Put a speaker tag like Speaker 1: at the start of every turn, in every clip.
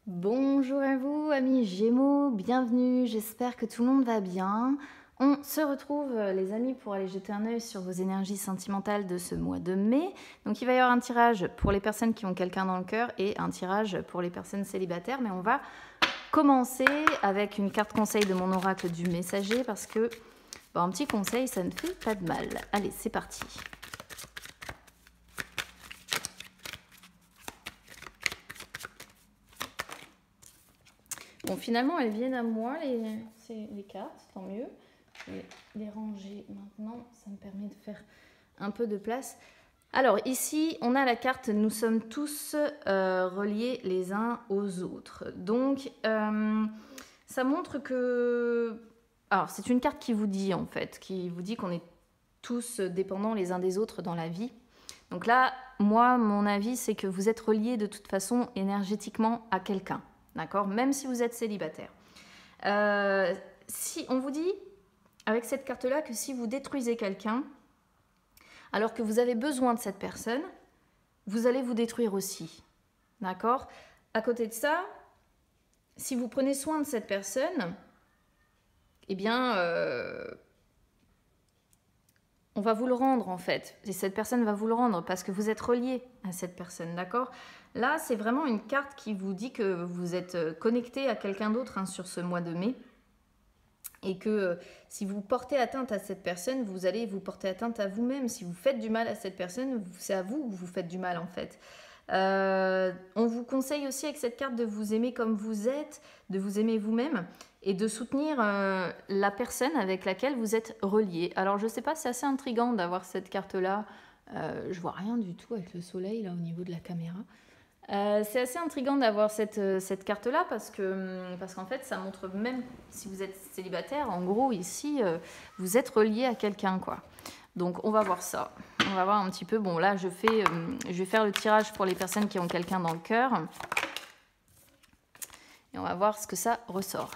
Speaker 1: Bonjour à vous, amis Gémeaux, bienvenue, j'espère que tout le monde va bien. On se retrouve, les amis, pour aller jeter un œil sur vos énergies sentimentales de ce mois de mai. Donc il va y avoir un tirage pour les personnes qui ont quelqu'un dans le cœur et un tirage pour les personnes célibataires. Mais on va commencer avec une carte conseil de mon oracle du messager parce que un petit conseil, ça ne fait pas de mal. Allez, c'est parti. Bon, finalement, elles viennent à moi, les cartes, tant mieux. Je vais les ranger maintenant, ça me permet de faire un peu de place. Alors, ici, on a la carte « Nous sommes tous reliés les uns aux autres ». Donc, ça montre que... Alors, c'est une carte qui vous dit, en fait, qui vous dit qu'on est tous dépendants les uns des autres dans la vie. Donc là, moi, mon avis, c'est que vous êtes reliés de toute façon énergétiquement à quelqu'un. D'accord? Même si vous êtes célibataire. Si on vous dit, avec cette carte-là, que si vous détruisez quelqu'un, alors que vous avez besoin de cette personne, vous allez vous détruire aussi. D'accord? À côté de ça, si vous prenez soin de cette personne, eh bien, on va vous le rendre en fait. Et cette personne va vous le rendre parce que vous êtes relié à cette personne, d'accord? Là, c'est vraiment une carte qui vous dit que vous êtes connecté à quelqu'un d'autre sur ce mois de mai. Et que si vous portez atteinte à cette personne, vous allez vous porter atteinte à vous-même. Si vous faites du mal à cette personne, c'est à vous que vous faites du mal en fait. On vous conseille aussi avec cette carte de vous aimer comme vous êtes, de vous aimer vous-même et de soutenir la personne avec laquelle vous êtes relié. Alors je sais pas, c'est assez intriguant d'avoir cette carte-là. Je vois rien du tout avec le soleil là au niveau de la caméra. C'est assez intriguant d'avoir cette carte-là parce qu'en fait, ça montre même si vous êtes célibataire, en gros, ici, vous êtes relié à quelqu'un, quoi. Donc, on va voir ça. On va voir un petit peu. Bon, là, je vais faire le tirage pour les personnes qui ont quelqu'un dans le cœur. Et on va voir ce que ça ressort.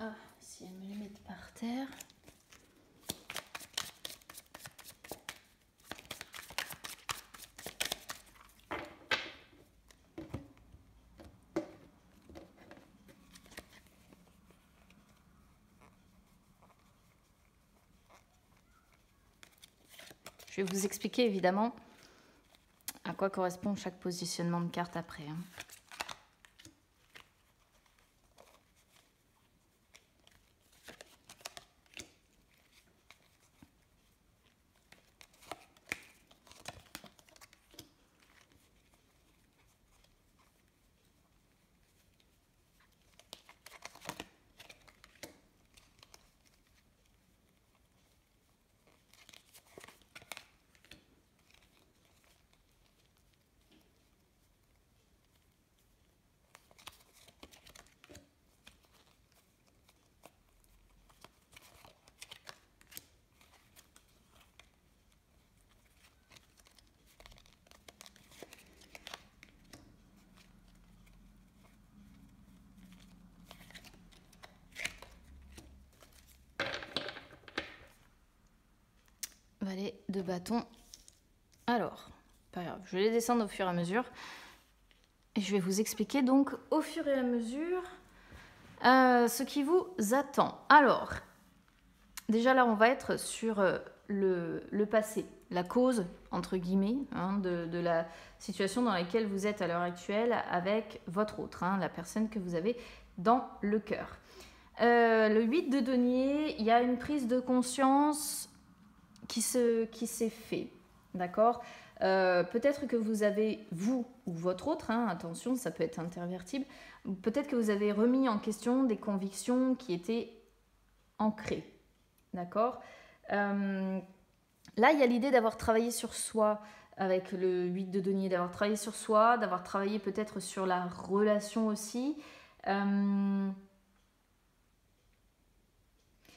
Speaker 1: Ah, si elles me les mettent par terre. Je vais vous expliquer évidemment à quoi correspond chaque positionnement de carte après. Valet de bâton. Alors, pas grave, je vais les descendre au fur et à mesure. Et je vais vous expliquer donc au fur et à mesure ce qui vous attend. Alors, déjà là, on va être sur le passé, la cause, entre guillemets, de la situation dans laquelle vous êtes à l'heure actuelle avec votre autre, la personne que vous avez dans le cœur. Le 8 de denier, il y a une prise de conscience qui s'est fait, d'accord? Peut-être que vous avez, vous ou votre autre, attention, ça peut être intervertible, peut-être que vous avez remis en question des convictions qui étaient ancrées, d'accord? Là, il y a l'idée d'avoir travaillé sur soi avec le 8 de denier, d'avoir travaillé sur soi, d'avoir travaillé peut-être sur la relation aussi.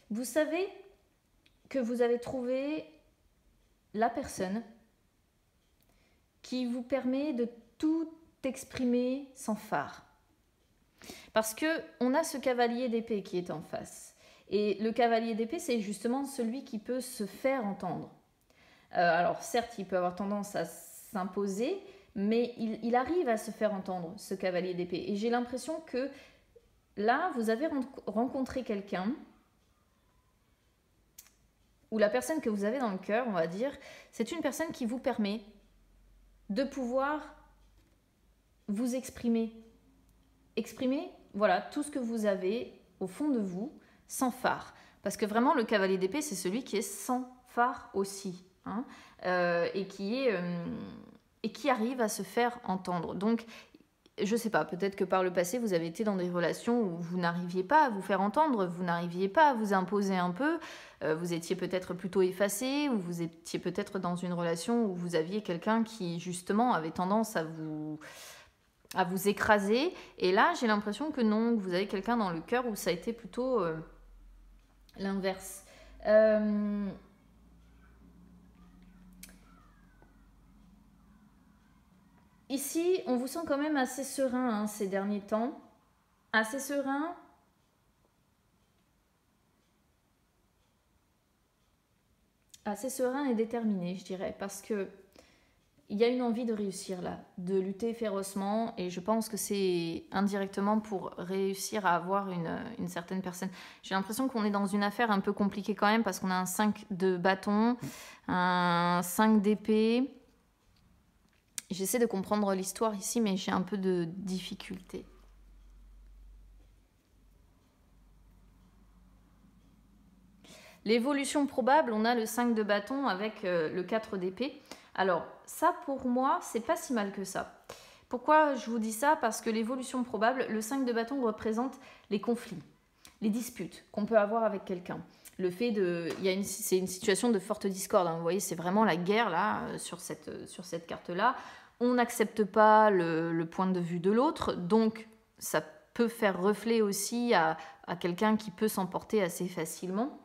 Speaker 1: Vous savez que vous avez trouvé la personne qui vous permet de tout exprimer sans phare. Parce qu'on a ce cavalier d'épée qui est en face. Et le cavalier d'épée, c'est justement celui qui peut se faire entendre. Alors certes, il peut avoir tendance à s'imposer, mais il arrive à se faire entendre, ce cavalier d'épée. Et j'ai l'impression que là, vous avez rencontré quelqu'un, ou la personne que vous avez dans le cœur, on va dire, c'est une personne qui vous permet de pouvoir vous exprimer. Exprimer, voilà, tout ce que vous avez au fond de vous, sans phare. Parce que vraiment, le cavalier d'épée, c'est celui qui est sans phare aussi. Hein, et qui arrive à se faire entendre. Donc, je ne sais pas, peut-être que par le passé, vous avez été dans des relations où vous n'arriviez pas à vous faire entendre, vous n'arriviez pas à vous imposer un peu, vous étiez peut-être plutôt effacé, ou vous étiez peut-être dans une relation où vous aviez quelqu'un qui, justement, avait tendance à vous écraser. Et là, j'ai l'impression que non, que vous avez quelqu'un dans le cœur où ça a été plutôt l'inverse. Ici, on vous sent quand même assez serein hein, ces derniers temps. Assez serein. Assez serein et déterminé, je dirais. Parce que il y a une envie de réussir là, de lutter férocement. Et je pense que c'est indirectement pour réussir à avoir une certaine personne. J'ai l'impression qu'on est dans une affaire un peu compliquée quand même. Parce qu'on a un 5 de bâton, un 5 d'épée. J'essaie de comprendre l'histoire ici, mais j'ai un peu de difficulté. L'évolution probable, on a le 5 de bâton avec le 4 d'épée. Alors, ça pour moi, c'est pas si mal que ça. Pourquoi je vous dis ça? Parce que l'évolution probable, le 5 de bâton représente les conflits, les disputes qu'on peut avoir avec quelqu'un. Le fait de, c'est une situation de forte discorde. Hein. Vous voyez, c'est vraiment la guerre là sur cette carte-là. On n'accepte pas le point de vue de l'autre, donc ça peut faire reflet aussi à quelqu'un qui peut s'emporter assez facilement.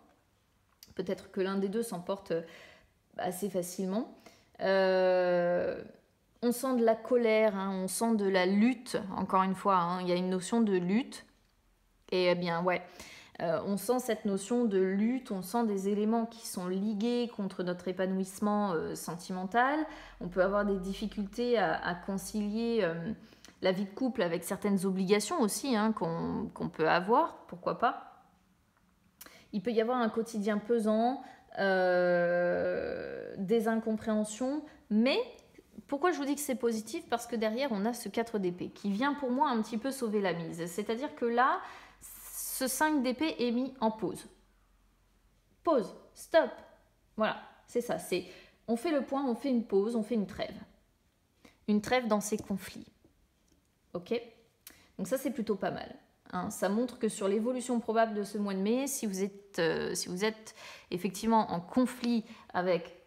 Speaker 1: Peut-être que l'un des deux s'emporte assez facilement. On sent de la colère, hein, on sent de la lutte, encore une fois, hein, il y a une notion de lutte. Et eh bien, ouais. On sent cette notion de lutte, on sent des éléments qui sont ligués contre notre épanouissement sentimental. On peut avoir des difficultés à concilier la vie de couple avec certaines obligations aussi hein, qu'on peut avoir, pourquoi pas. Il peut y avoir un quotidien pesant, des incompréhensions, mais pourquoi je vous dis que c'est positif? Parce que derrière, on a ce 4 d'épée qui vient pour moi un petit peu sauver la mise. C'est-à-dire que là, ce 5 d'épée est mis en pause. Pause, stop. Voilà, c'est ça. On fait le point, on fait une pause, on fait une trêve. Une trêve dans ces conflits. Ok? Donc ça, c'est plutôt pas mal. Hein. Ça montre que sur l'évolution probable de ce mois de mai, si vous êtes effectivement en conflit avec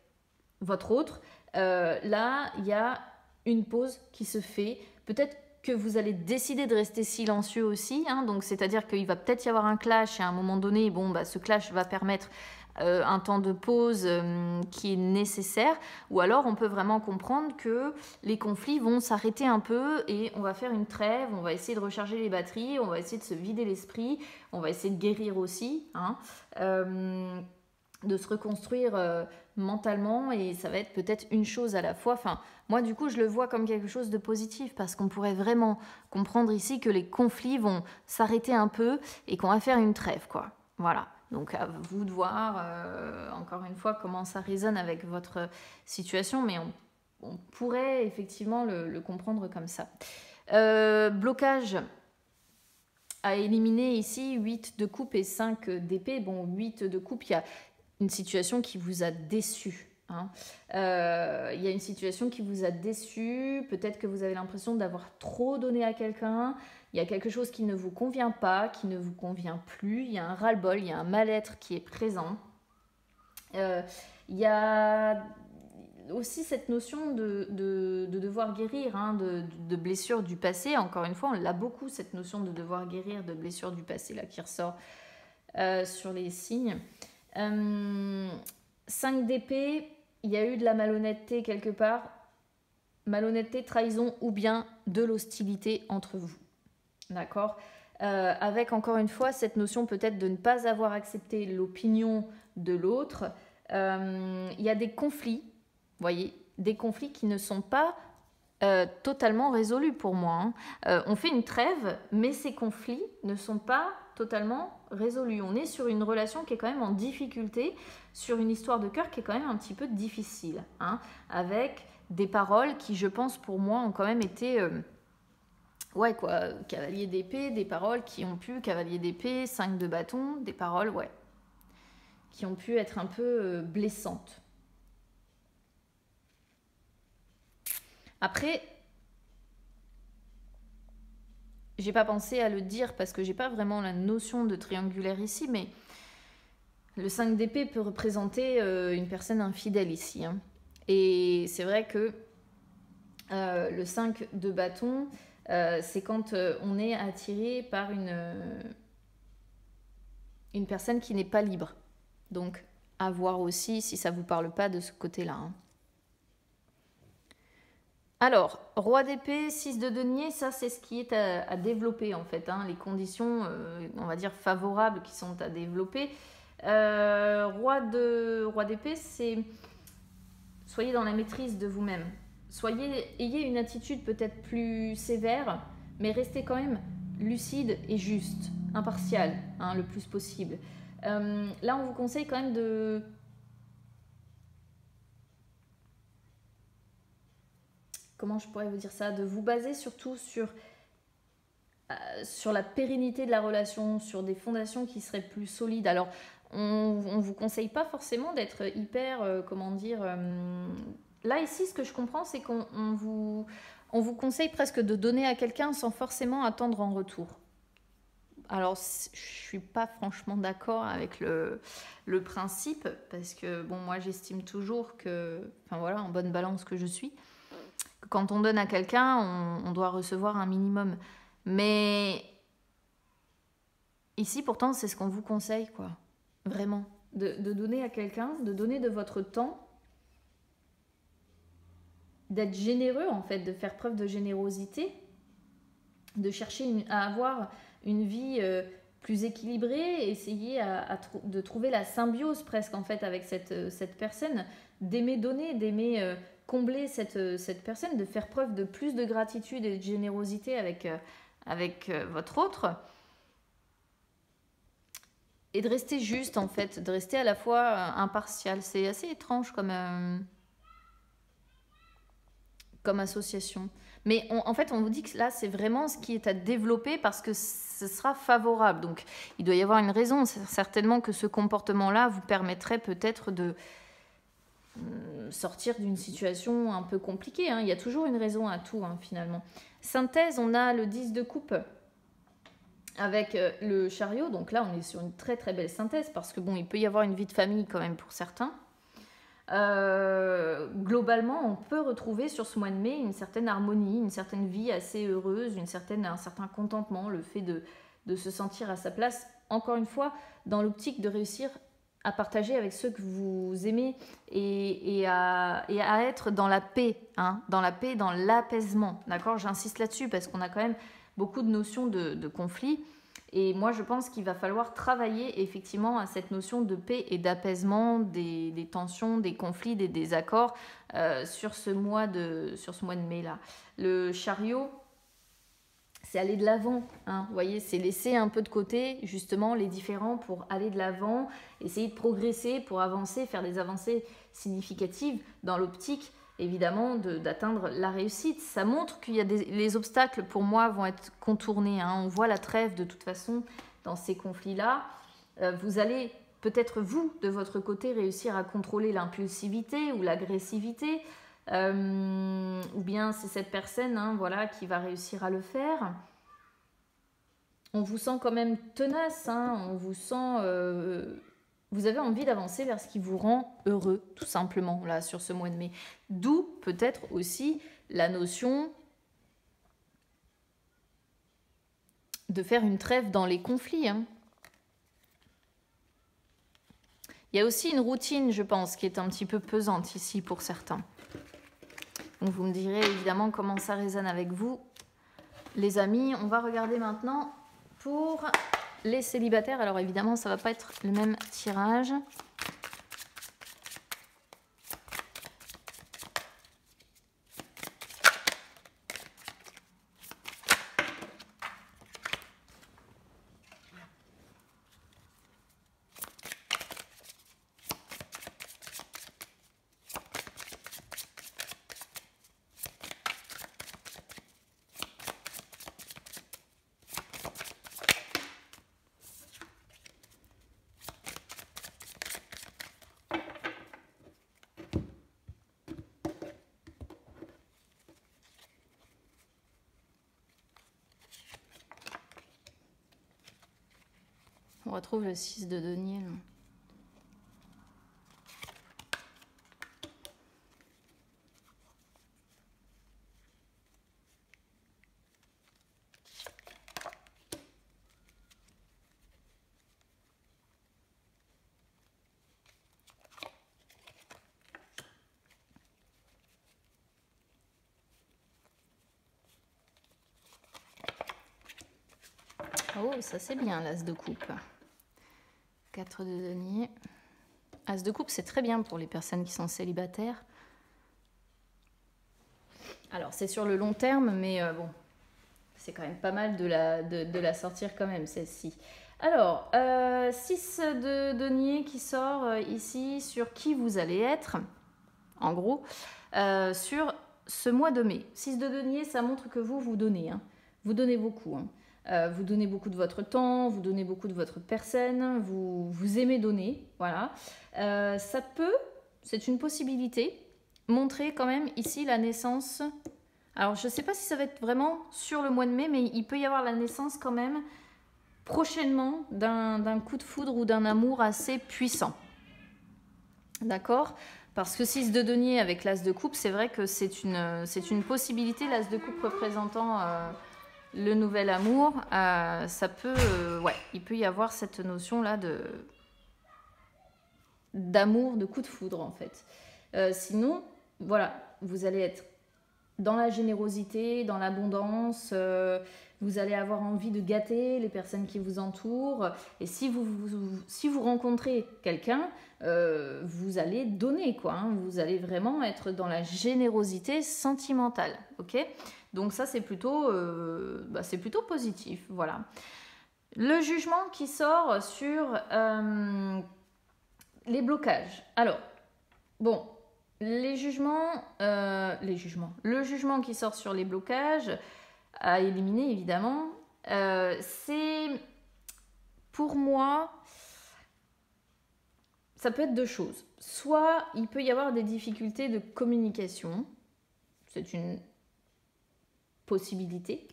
Speaker 1: votre autre, là, il y a une pause qui se fait. Peut-être que vous allez décider de rester silencieux aussi. Hein, donc, c'est-à-dire qu'il va peut-être y avoir un clash et à un moment donné, bon, bah, ce clash va permettre un temps de pause qui est nécessaire. Ou alors, on peut vraiment comprendre que les conflits vont s'arrêter un peu et on va faire une trêve, on va essayer de recharger les batteries, on va essayer de se vider l'esprit, on va essayer de guérir aussi, hein, de se reconstruire mentalement et ça va être peut-être une chose à la fois. Enfin, moi, du coup, je le vois comme quelque chose de positif parce qu'on pourrait vraiment comprendre ici que les conflits vont s'arrêter un peu et qu'on va faire une trêve, quoi. Voilà. Donc, à vous de voir, encore une fois, comment ça résonne avec votre situation, mais on pourrait effectivement le comprendre comme ça. Blocage à éliminer ici, 8 de coupe et 5 d'épée. Bon, 8 de coupe, il y a une situation qui vous a déçu. Hein. Il y a une situation qui vous a déçu, peut-être que vous avez l'impression d'avoir trop donné à quelqu'un, il y a quelque chose qui ne vous convient pas, qui ne vous convient plus, il y a un ras-le-bol, il y a un mal-être qui est présent. Il y a aussi cette notion de devoir guérir, hein, de blessures du passé. Encore une fois, on l'a beaucoup, cette notion de devoir guérir, de blessures du passé là, qui ressort sur les signes. 5 d'épée, il y a eu de la malhonnêteté quelque part. malhonnêteté, trahison ou bien de l'hostilité entre vous. D'accord? Avec encore une fois cette notion peut-être de ne pas avoir accepté l'opinion de l'autre. Il y a des conflits, vous voyez, des conflits qui ne sont pas totalement résolus pour moi. On fait une trêve, mais ces conflits ne sont pas totalement résolus. On est sur une relation qui est quand même en difficulté, sur une histoire de cœur qui est quand même un petit peu difficile, avec des paroles qui, je pense, pour moi, ont quand même été... ouais, quoi, cavalier d'épée, des paroles qui ont pu, cavalier d'épée, 5 de bâton, des paroles, ouais, qui ont pu être un peu blessantes. Après, j'ai pas pensé à le dire parce que j'ai pas vraiment la notion de triangulaire ici, mais le 5 d'épée peut représenter une personne infidèle ici. Et c'est vrai que le 5 de bâton, c'est quand on est attiré par une personne qui n'est pas libre. Donc, à voir aussi si ça ne vous parle pas de ce côté-là. Alors, roi d'épée, 6 de denier, ça c'est ce qui est à développer en fait. Les conditions, on va dire, favorables qui sont à développer. Roi d'épée, c'est soyez dans la maîtrise de vous-même. Ayez une attitude peut-être plus sévère, mais restez quand même lucide et juste, impartial, le plus possible. Là, on vous conseille quand même de... Comment je pourrais vous dire ça? De vous baser surtout sur la pérennité de la relation, sur des fondations qui seraient plus solides. Alors, on ne vous conseille pas forcément d'être hyper, comment dire... Là, ici, ce que je comprends, c'est qu'on vous conseille presque de donner à quelqu'un sans forcément attendre en retour. Alors, je ne suis pas franchement d'accord avec le principe, parce que, bon, moi, j'estime toujours que, enfin voilà, en bonne balance que je suis, que quand on donne à quelqu'un, on doit recevoir un minimum. Mais ici, pourtant, c'est ce qu'on vous conseille, quoi. Vraiment. De donner à quelqu'un, de donner de votre temps, d'être généreux, en fait, de faire preuve de générosité, de chercher à avoir une vie plus équilibrée, essayer de trouver la symbiose presque, en fait, avec cette personne, d'aimer donner, d'aimer combler cette personne, de faire preuve de plus de gratitude et de générosité avec votre autre, et de rester juste, en fait, de rester à la fois impartial. C'est assez étrange comme association. Mais en fait, on vous dit que là, c'est vraiment ce qui est à développer parce que ce sera favorable. Donc, il doit y avoir une raison. C'est certainement que ce comportement-là vous permettrait peut-être de sortir d'une situation un peu compliquée. Il y a toujours une raison à tout, finalement. Synthèse, on a le 10 de coupe avec le chariot. Donc là, on est sur une très très belle synthèse parce que bon, il peut y avoir une vie de famille quand même pour certains. Globalement, on peut retrouver sur ce mois de mai une certaine harmonie, une certaine vie assez heureuse, un certain contentement, le fait de se sentir à sa place, encore une fois, dans l'optique de réussir à partager avec ceux que vous aimez et à être dans la paix, dans la paix, dans l'apaisement, d'accord? J'insiste là-dessus parce qu'on a quand même beaucoup de notions de conflit. Et moi, je pense qu'il va falloir travailler effectivement à cette notion de paix et d'apaisement des tensions, des conflits, des désaccords sur ce mois de mai-là. Le chariot, c'est aller de l'avant. Vous voyez, c'est laisser un peu de côté justement les différends pour aller de l'avant, essayer de progresser pour avancer, faire des avancées significatives dans l'optique évidemment d'atteindre la réussite. Ça montre qu'il y a les obstacles pour moi vont être contournés. On voit la trêve de toute façon dans ces conflits-là. Vous allez peut-être vous, de votre côté, réussir à contrôler l'impulsivité ou l'agressivité. Ou bien c'est cette personne voilà, qui va réussir à le faire. On vous sent quand même tenace, on vous sent... vous avez envie d'avancer vers ce qui vous rend heureux, tout simplement, là, sur ce mois de mai. D'où peut-être aussi la notion de faire une trêve dans les conflits. Il y a aussi une routine, je pense, qui est un petit peu pesante ici pour certains. Donc vous me direz évidemment comment ça résonne avec vous. Les amis, on va regarder maintenant pour les célibataires. Alors évidemment, ça ne va pas être le même tirage. On retrouve le 6 de denier. Là. Oh, ça c'est bien, l'as de coupe. 4 de denier. As de coupe, c'est très bien pour les personnes qui sont célibataires. Alors, c'est sur le long terme, mais bon, c'est quand même pas mal de la sortir quand même, celle-ci. Alors, 6 de denier qui sort ici sur qui vous allez être, en gros, sur ce mois de mai. 6 de denier, ça montre que vous donnez. Hein. Vous donnez beaucoup. Hein. Vous donnez beaucoup de votre temps, vous donnez beaucoup de votre personne, vous aimez donner, voilà. Ça peut, c'est une possibilité, montrer quand même ici la naissance. Alors, je ne sais pas si ça va être vraiment sur le mois de mai, mais il peut y avoir la naissance quand même prochainement d'un coup de foudre ou d'un amour assez puissant. D'accord ? Parce que 6 de denier avec l'as de coupe, c'est vrai que c'est une possibilité, l'as de coupe représentant... le nouvel amour, ça peut, ouais, il peut y avoir cette notion-là d'amour, de coup de foudre en fait. Sinon, voilà, vous allez être dans la générosité, dans l'abondance, vous allez avoir envie de gâter les personnes qui vous entourent. Et si vous rencontrez quelqu'un, vous allez donner, quoi. Hein, vous allez vraiment être dans la générosité sentimentale, ok ? Donc ça, c'est plutôt positif, voilà. Le jugement qui sort sur les blocages. Alors, bon, le jugement qui sort sur les blocages, à éliminer évidemment, c'est, pour moi, ça peut être deux choses. Soit il peut y avoir des difficultés de communication, c'est une possibilité.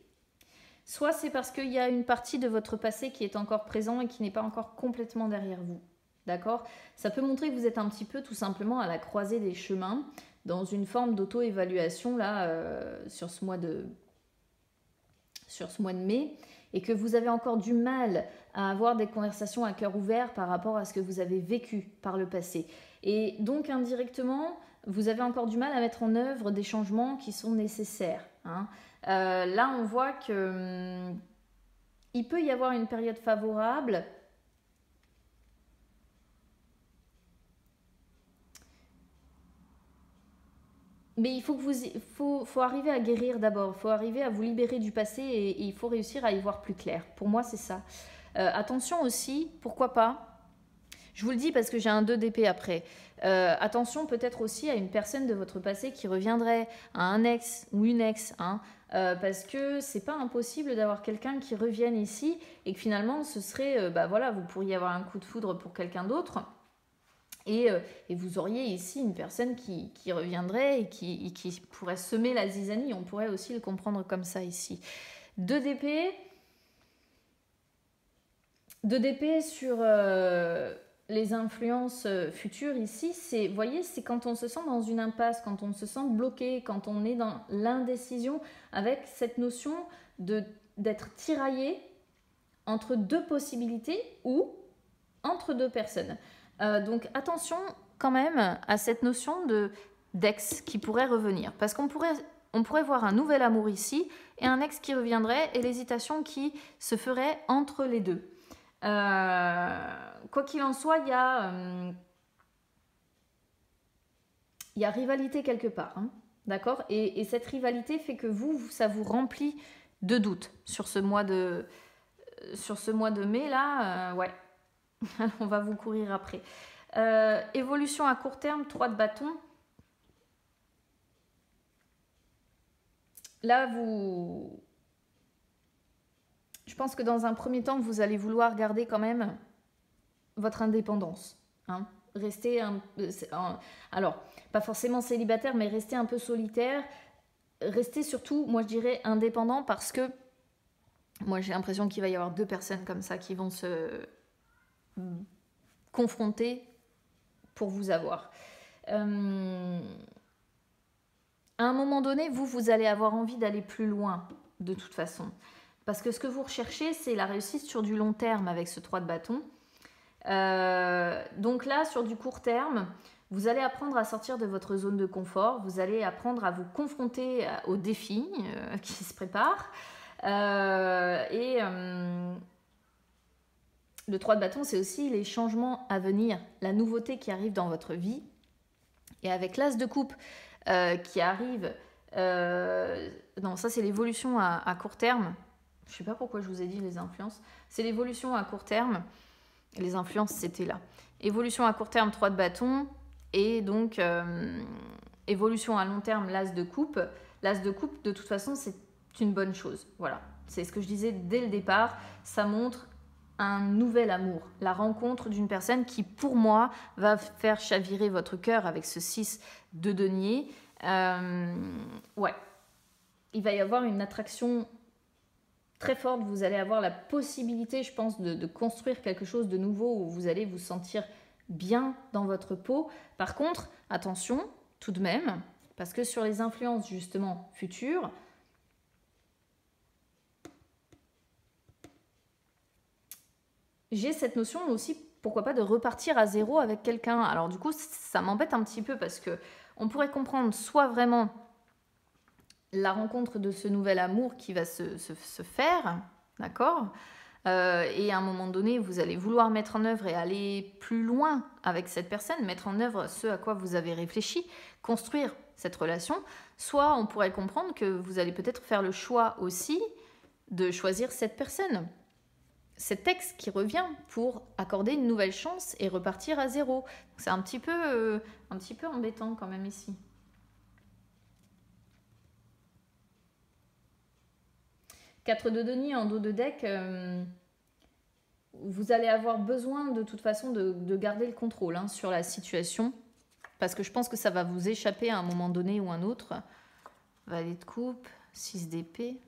Speaker 1: Soit c'est parce qu'il y a une partie de votre passé qui est encore présent et qui n'est pas encore complètement derrière vous. D'accord ? Ça peut montrer que vous êtes un petit peu tout simplement à la croisée des chemins, dans une forme d'auto-évaluation là, sur ce mois de mai, et que vous avez encore du mal à avoir des conversations à cœur ouvert par rapport à ce que vous avez vécu par le passé. Et donc indirectement, vous avez encore du mal à mettre en œuvre des changements qui sont nécessaires. Hein. Là, on voit que il peut y avoir une période favorable. Mais il faut arriver à guérir d'abord. Il faut arriver à vous libérer du passé et il faut réussir à y voir plus clair. Pour moi, c'est ça. Attention aussi, pourquoi pas. Je vous le dis parce que j'ai un 2 d'épée après. Attention peut-être aussi à une personne de votre passé qui reviendrait à un ex ou une ex. Hein, parce que c'est pas impossible d'avoir quelqu'un qui revienne ici et que finalement ce serait, voilà, vous pourriez avoir un coup de foudre pour quelqu'un d'autre. Et vous auriez ici une personne qui reviendrait et qui pourrait semer la zizanie. On pourrait aussi le comprendre comme ça ici. 2 d'épée. 2 d'épée sur les influences futures ici. Vous voyez, c'est quand on se sent dans une impasse, quand on se sent bloqué, quand on est dans l'indécision, avec cette notion d'être tiraillé entre deux possibilités ou entre deux personnes. Donc attention quand même à cette notion d'ex qui pourrait revenir. Parce qu'on pourrait voir un nouvel amour ici et un ex qui reviendrait et l'hésitation qui se ferait entre les deux. Quoi qu'il en soit, il y a rivalité quelque part. Hein, d'accord, et cette rivalité fait que ça vous remplit de doutes sur ce mois de mai là. Ouais, on va vous courir après. Évolution à court terme, 3 de bâton. Là, je pense que dans un premier temps, vous allez vouloir garder quand même votre indépendance. Hein. Rester alors, pas forcément célibataire, mais rester un peu solitaire. Rester surtout, moi je dirais, indépendant parce que moi j'ai l'impression qu'il va y avoir 2 personnes comme ça qui vont se confronter pour vous avoir. À un moment donné, vous allez avoir envie d'aller plus loin, de toute façon. Parce que ce que vous recherchez, c'est la réussite sur du long terme avec ce 3 de bâton. Donc là, sur du court terme, vous allez apprendre à sortir de votre zone de confort. Vous allez apprendre à vous confronter aux défis qui se préparent. Le 3 de bâton, c'est aussi les changements à venir, la nouveauté qui arrive dans votre vie. Et avec l'as de coupe qui arrive... non, ça c'est l'évolution à court terme. Je ne sais pas pourquoi je vous ai dit les influences. C'est l'évolution à court terme. Les influences, c'était là. Évolution à court terme, 3 de bâton. Et donc, évolution à long terme, l'as de coupe. L'as de coupe, de toute façon, c'est une bonne chose. Voilà. C'est ce que je disais dès le départ. Ça montre un nouvel amour. La rencontre d'une personne qui, pour moi, va faire chavirer votre cœur avec ce 6 de denier. Ouais. Il va y avoir une attraction très forte. Vous allez avoir la possibilité, je pense, de construire quelque chose de nouveau où vous allez vous sentir bien dans votre peau. Par contre, attention, tout de même, parce que sur les influences, justement, futures, j'ai cette notion aussi, pourquoi pas, de repartir à zéro avec quelqu'un. Alors du coup, ça m'embête un petit peu parce que on pourrait comprendre soit vraiment la rencontre de ce nouvel amour qui va se faire, d'accord, et à un moment donné, vous allez vouloir mettre en œuvre et aller plus loin avec cette personne, mettre en œuvre ce à quoi vous avez réfléchi, construire cette relation. Soit on pourrait comprendre que vous allez peut-être faire le choix aussi de choisir cette personne, cet ex qui revient pour accorder une nouvelle chance et repartir à zéro. C'est un petit peu embêtant quand même ici. Quatre de denier en dos de deck, vous allez avoir besoin de toute façon de garder le contrôle hein, sur la situation, parce que je pense que ça va vous échapper à un moment donné ou un autre. Valet de coupe, 6 d'épée.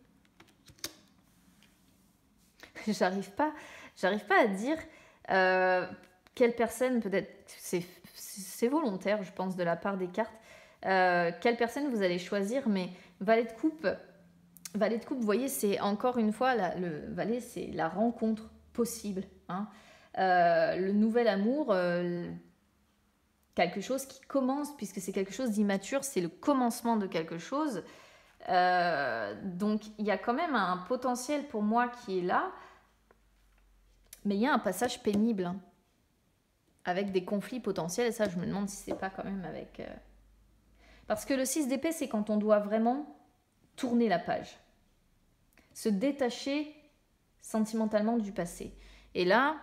Speaker 1: J'arrive pas à dire quelle personne, peut-être, c'est volontaire, je pense, de la part des cartes, quelle personne vous allez choisir, mais Valet de coupe, vous voyez, c'est encore une fois, le Valet, c'est la rencontre possible. Hein. Le nouvel amour, quelque chose qui commence, puisque c'est quelque chose d'immature, c'est le commencement de quelque chose. Donc, il y a quand même un potentiel pour moi qui est là, mais il y a un passage pénible, hein, avec des conflits potentiels, et ça, je me demande si c'est pas quand même avec... Parce que le 6 d'épée, c'est quand on doit vraiment tourner la page, se détacher sentimentalement du passé. Et là,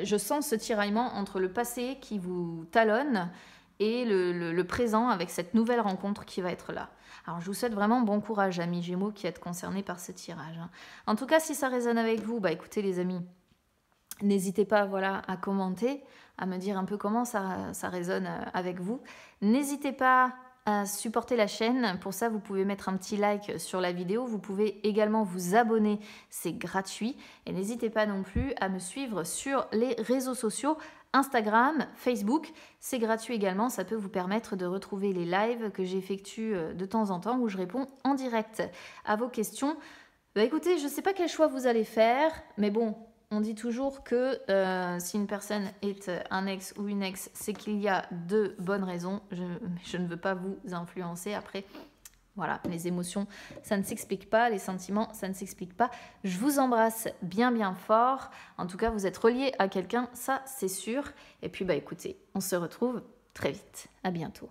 Speaker 1: je sens ce tiraillement entre le passé qui vous talonne et le présent avec cette nouvelle rencontre qui va être là. Alors, je vous souhaite vraiment bon courage, amis Gémeaux, qui êtes concernés par ce tirage. En tout cas, si ça résonne avec vous, bah écoutez les amis, n'hésitez pas voilà, à commenter, à me dire un peu comment ça résonne avec vous. N'hésitez pas à supporter la chaîne. Pour ça, vous pouvez mettre un petit like sur la vidéo. Vous pouvez également vous abonner, c'est gratuit. Et n'hésitez pas non plus à me suivre sur les réseaux sociaux, Instagram, Facebook. C'est gratuit également, ça peut vous permettre de retrouver les lives que j'effectue de temps en temps où je réponds en direct à vos questions. Bah écoutez, je ne sais pas quel choix vous allez faire, mais bon, On dit toujours que si une personne est un ex ou une ex, c'est qu'il y a de bonnes raisons. Je ne veux pas vous influencer. Après, voilà, les émotions, ça ne s'explique pas. Les sentiments, ça ne s'explique pas. Je vous embrasse bien, bien fort. En tout cas, vous êtes reliés à quelqu'un, ça, c'est sûr. Et puis, écoutez, on se retrouve très vite. À bientôt.